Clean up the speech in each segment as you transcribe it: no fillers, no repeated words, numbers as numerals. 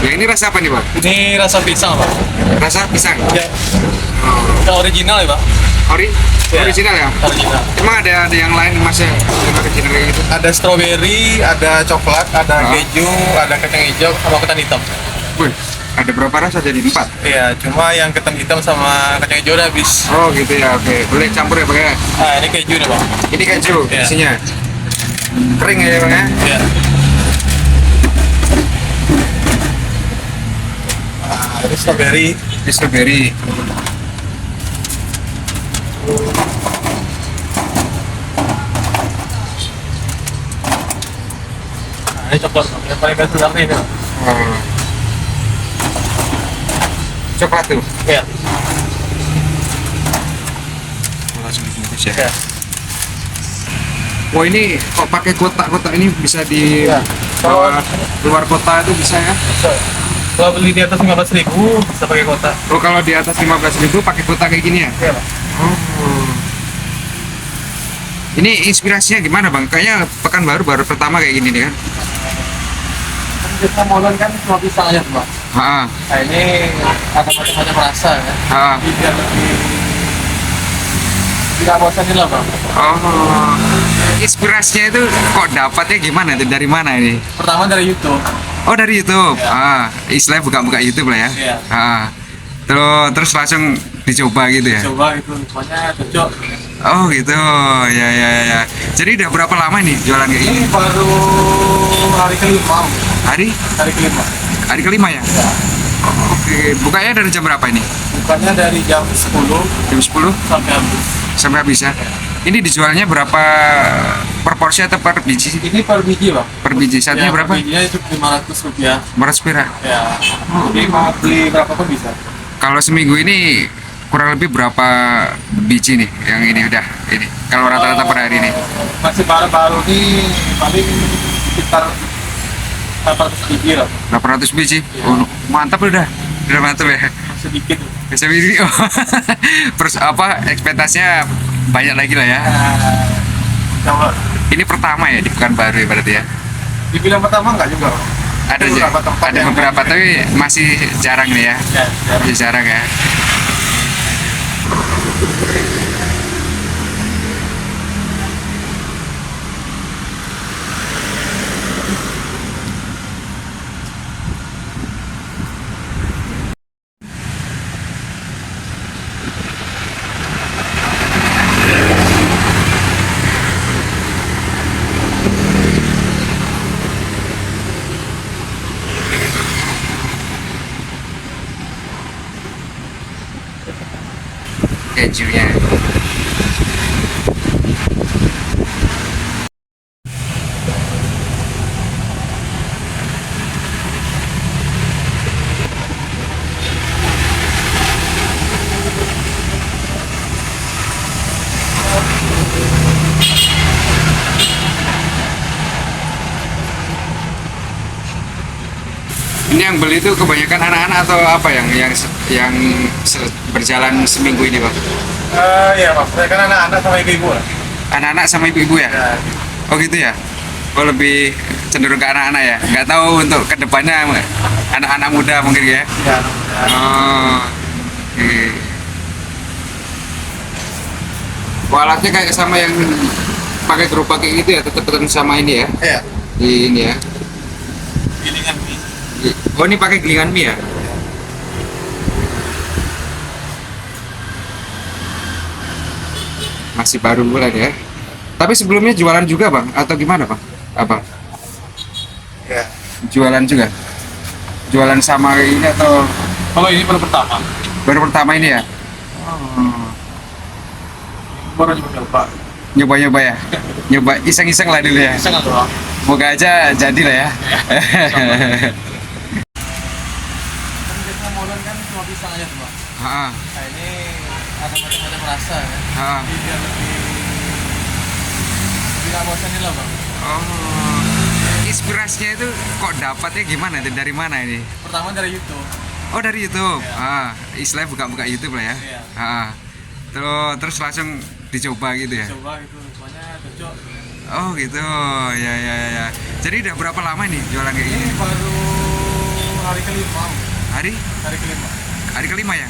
Ya ini rasa apa nih Pak? Ini rasa pisang, Pak. Rasa pisang. Ya, Oh. kita original ya, Pak. Ya. Original ya? Original. Emang ada yang lain Mas yang original kayak gitu? Ada strawberry, ada coklat, ada Ah. keju, ada kacang hijau, sama ketan hitam. Wih, ada berapa rasa jadi 4? Iya, cuma yang ketan hitam sama kacang hijau udah habis. Oh gitu ya, oke. Boleh campur ya Bang ya? Nah, ini keju nih, Pak. Ini keju Ya. isinya. Kering ya Bang ya? Iya. Nah, ini strawberry. Ini strawberry. Nah, ini coklat. Yang paling best sekarang ini, Pak. Oh. Coklat tuh. Iya. Langsung dibungkus ya. Iya. Wah ini kok pakai kotak-kotak ini bisa di Iya. luar kota itu bisa ya? Bisa. Kalau beli di atas 15.000 bisa pakai kotak. Oh kalau di atas 15.000 pakai kotak kayak gini ya? Iya, Pak. Oh. Ini inspirasinya gimana Bang? Kayaknya Pekanbaru baru pertama kayak gini nih kan? Kita molen kan cuma pisang aja, Pak. Ha, Nah, ini ada macam-macam rasa ya. ha. Jadi biar lebih tidak bosanin lah, Bang. Oh. Inspirasinya itu kok dapatnya gimana? Itu dari mana ini? Pertama dari YouTube. Oh dari YouTube. Ya. Istilahnya buka-buka YouTube lah ya. Iya. Terus langsung dicoba gitu ya. Coba itu pokoknya cocok. Oh gitu. Ya. Jadi udah berapa lama nih jualan kayak gini? Ini baru hari kelima. Hari Hari kelima. hari kelima ya? Ya. Oke, bukanya dari jam berapa ini? Bukannya dari jam 10 Jam 10 sampai habis. sampai habis ya? Ini dijualnya berapa per porsi atau per biji? Ini per biji, Bang. Per biji satunya Ya, berapa? per bijinya itu 500 rupiah. Meras pira. Ya. Jadi mau beli berapa pun bisa. Kalau seminggu ini kurang lebih berapa biji nih yang ini udah ini? Kalau rata-rata per hari ini? Masih baru-baru ini paling sekitar 800 biji lah. 800 biji. Oh, mantap udah mantap ya. Sedikit. Bisa video. Terus apa ekspektasinya banyak lagi lah ya. Coba Ini pertama ya di Pekanbaru ya berarti ya. dibilang pertama enggak juga. Ada beberapa tempat ada yang- beberapa tapi masih jarang nih ya. Ya, ya. Masih jarang ya. Kejunya. Ini yang beli itu kebanyakan anak-anak atau apa berjalan seminggu ini Bang? Ya, Pak. Saya kan anak-anak sama ibu-ibu lah. Anak-anak sama ibu-ibu ya? Ya, Oh gitu ya? Oh lebih cenderung ke anak-anak ya? Nggak tahu untuk kedepannya anak-anak muda mungkin ya? ya. Oh, oke. Wah, alatnya kayak sama yang pakai gerobak kayak gitu ya? Tetap sama ini ya? Ya. Di ini ya? Gilingan mie. Oh ini pakai gilingan mie ya? Masih baru mulai ya? Tapi sebelumnya jualan juga Bang? Atau gimana Bang? Apa? Ya. Jualan juga? Jualan sama ini atau Kalau ini baru pertama. baru pertama ini ya? Oh. Baru coba. Nyoba-nyoba ya? Nyoba iseng-iseng lah dulu ya? Bisa nggak doang? Moga aja jadi lah ya. Kita molen kan cuma pisang aja, Bang. Ha, Nah, ini ada macam-macam rasa ya. ha. Jadi biar lebih tidak bosanin lah, Bang. Oh. Inspirasinya itu kok dapatnya gimana? Itu dari mana ini? Pertama dari YouTube. Oh dari YouTube. Iya. Istilahnya buka-buka YouTube lah ya. Iya. Terus langsung dicoba gitu ya. Coba itu pokoknya cocok. Oh gitu. Ya. Jadi udah berapa lama nih jualan kayak Ini gini? baru hari kelima. Hari Hari kelima. hari kelima ya.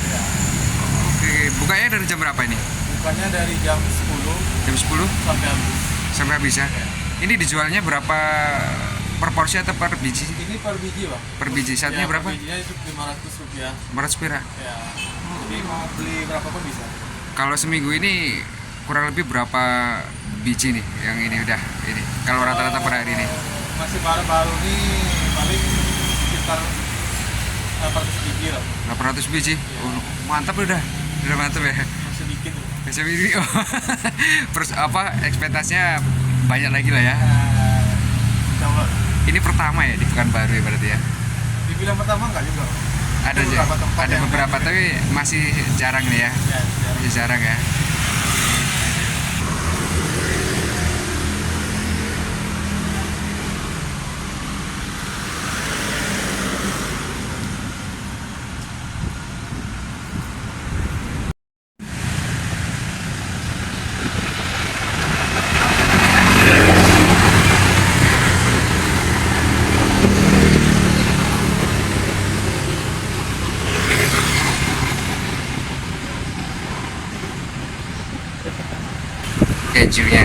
Oke, bukanya dari jam berapa ini? Bukannya dari jam 10 Jam 10 sampai habis. sampai habis ya. Ini dijualnya berapa per porsi atau per biji? Ini per biji, Bang. Per biji satunya Ya, berapa? Per bijinya itu 500 rupiah. 500 perak. Ya. Jadi mau beli berapa pun bisa. Kalau seminggu ini kurang lebih berapa biji nih yang ini udah ini? Kalau rata-rata per hari ini Masih baru-baru nih paling sekitar 800 biji lah. 800 biji. Oh, mantap udah mantap ya. Masih dikit. Bisa ini oh. Terus apa ekspektasinya banyak lagi lah ya. Coba. Ini pertama ya di Pekanbaru ya berarti ya. Dibilang pertama enggak juga. Ada beberapa tempat ada yang beberapa kayak tapi masih jarang nih ya. Ya, ya. Masih jarang ya. Kejunya